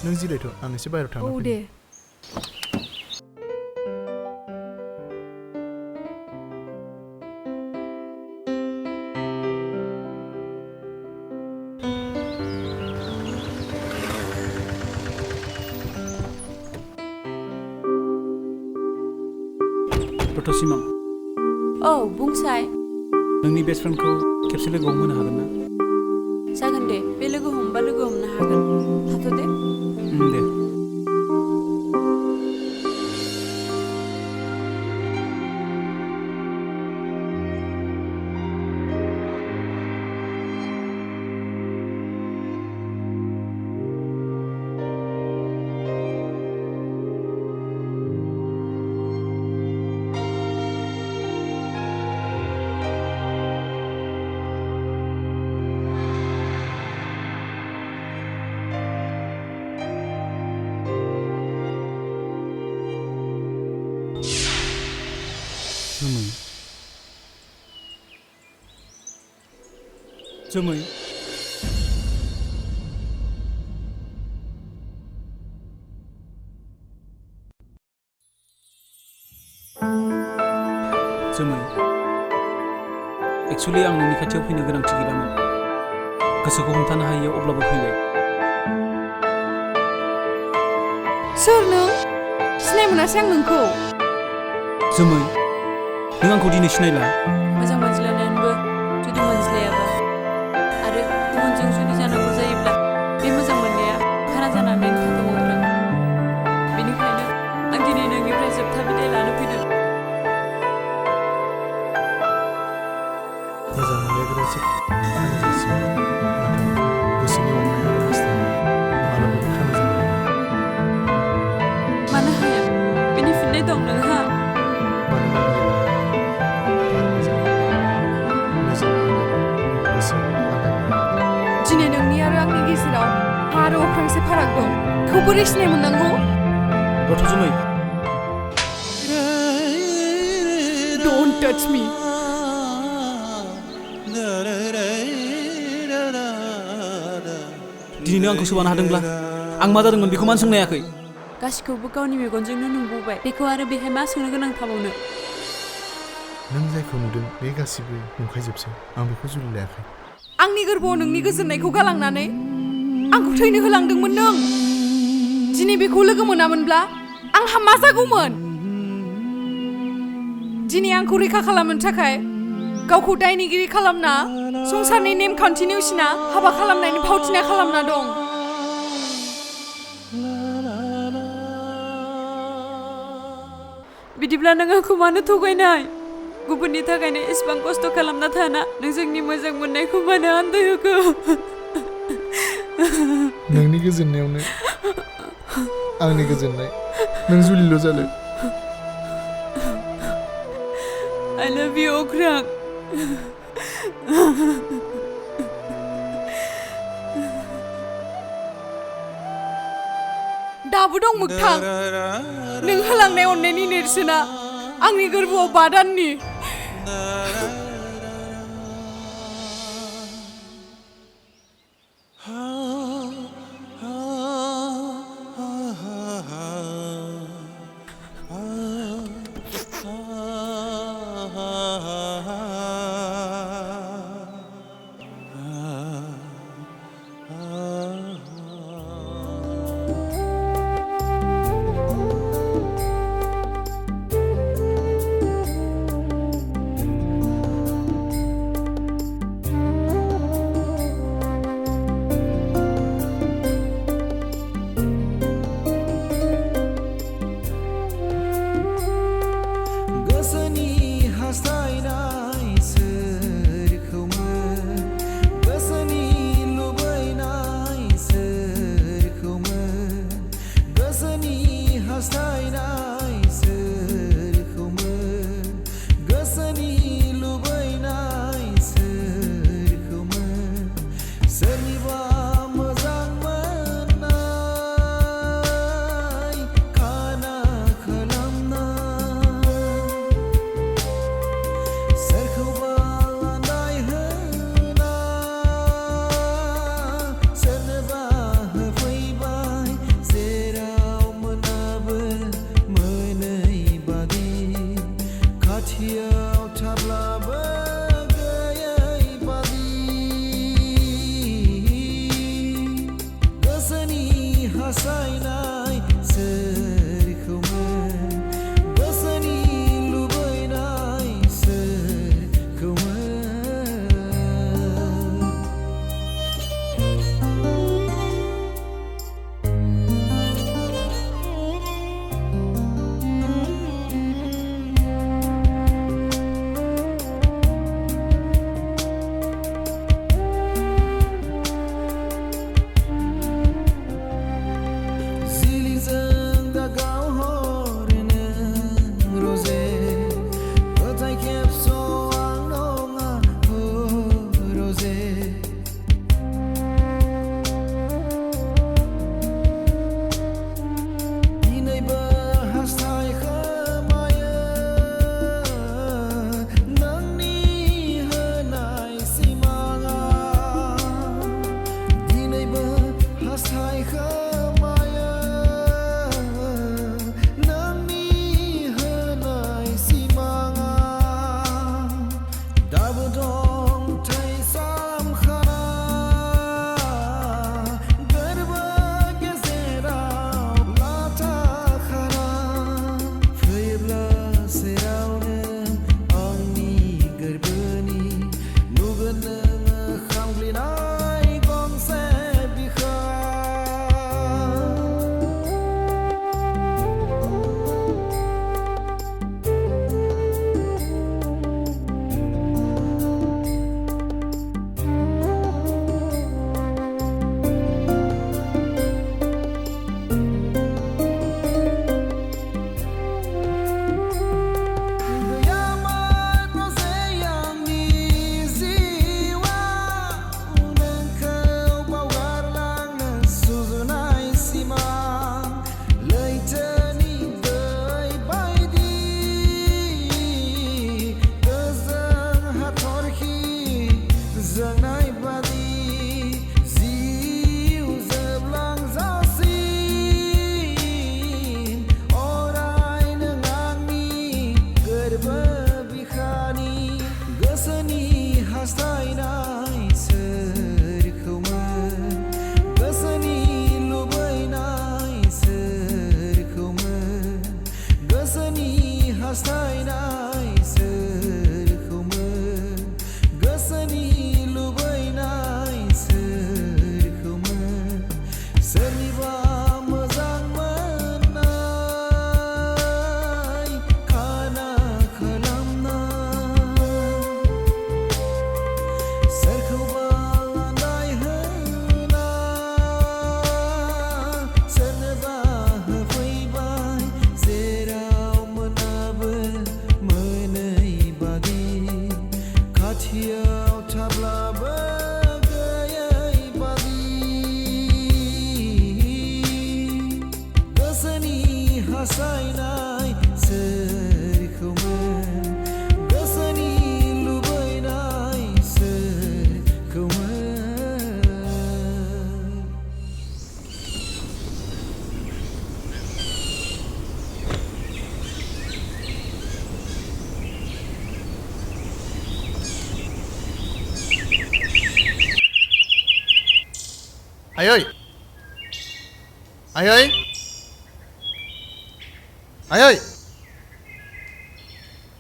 नों जिरायथ' आं एसे बाहेरायाव थांना औ दे रथ'सिमां औ बुंसाय नोंनि बेस्ट फ्रेन्डखौ खेबसे लोगो हमहोनो हागोन ना? जागोन दे बे लोगो हमबा लोगो हमनो हागोन थाथ' दे दे जोमै जोमै एक्सुवेलि आं नोंनि खाथियाव फैनो गोनांथि गैयामोन गोसोखौ हमथानो हायैयाव अब्लाबो फैबाय सोर नों सिनाय मोनासै आं नोंखौ जोमै नों आंखौ दिनै सिनायला मोजां मोनज्लायनानैबो जुदि मोनज्लायाबा आरो गुबुनजों जुदि जानांगौ जायोब्ला बे मोजां मोननाया खाना जानानै थाथ'बावदों बेनिखायनो आं दिनै नोंनिफ्राय जोबथा बिदाय लानो फैदों मोजां मोनलायग्रा एसे खाना जासिगोन नाथाय गोसोनि अननाय आरो हास्थायनाय मालाबाबो खाना जानो हाया मानो हाया बेनि फिननाय दं नोंहा मानोना बियो बार मोजां नोजोर होनानै गोसो आलादा दिनै नोंनि आरो आंनि गेजेराव हा आरो अख्रांसे फाराग दं बेखौ बोरै सिनाय मोननांगौ रथ' जोमै Don't touch me दिनै नों आंखौ सोबानो हादोंब्ला आं मा जादोंमोन बेखौ मानो सोंनो हायाखै गासिखौबो गावनि मेगनजोंनो नुबोबाय बेखौ आरो बेहाय मा सोंनो गोनां थाबावनो नों जायखौ नुदों बे गासिबो नंखायजोबसै आं बेखौ जुलि लायाखै आंनि गोरबोआव नोंनि गोजोननायखौ गालांनानै आंखौ थैनो होलांदोंमोन नों दिनै बेखौ लोगो मोनामोनब्ला आंहा मा जागौमोन दिनै आंखौ रैखा खालामनो थाखाय गावखौ दायनिगिरि खालामना संसारनि नेमखान्थि नेवसिना हाबा खालामनायनि फावथिना खालामना दं बिदिब्ला नों आंखौ मानो थगायनाय गुबुननि थाखायनो इसिबां खस्थ' खालामना थाना नों जोंनि मोजां मोननायखौ मानो आन्दायहोखो नोंनि गोजोननायावनो आंनि गोजोननाय नों जुलिल' जादो I love you अख्रां दाबो दं मोगथां नों होलांनाय अननायनि नेरसोना आंनि गोरबोआव 5 दाननि हास्थायनाय सोरखौमोन गोसोनि लुबैनाय सोरखौमोन आयै आयै आयै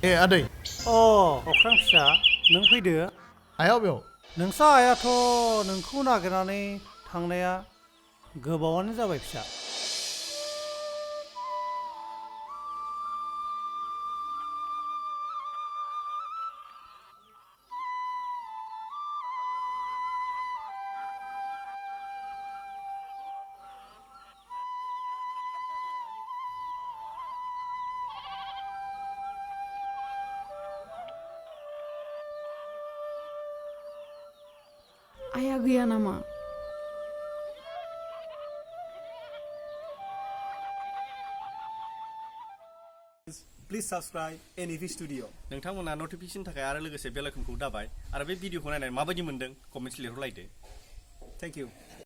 ए आदै अख्रां फिसा नों फैदो आया अबेयाव नोंसा आयाथ' नोंखौ नागिरनानै थांनाया गोबावानो जाबाय फिसा आया गैया नामा प्लिज साबस्क्राइब एनइपि स्टुडिअ नोंथांमोना नटिफिकेशननि थाखाय आरो लोगोसे बेल आइकनखौ दाबाय आरो बे भिडिअखौ नायनानै माबायदि मोनदों कमेन्ट्स लिरहरलायदो थेंक इउ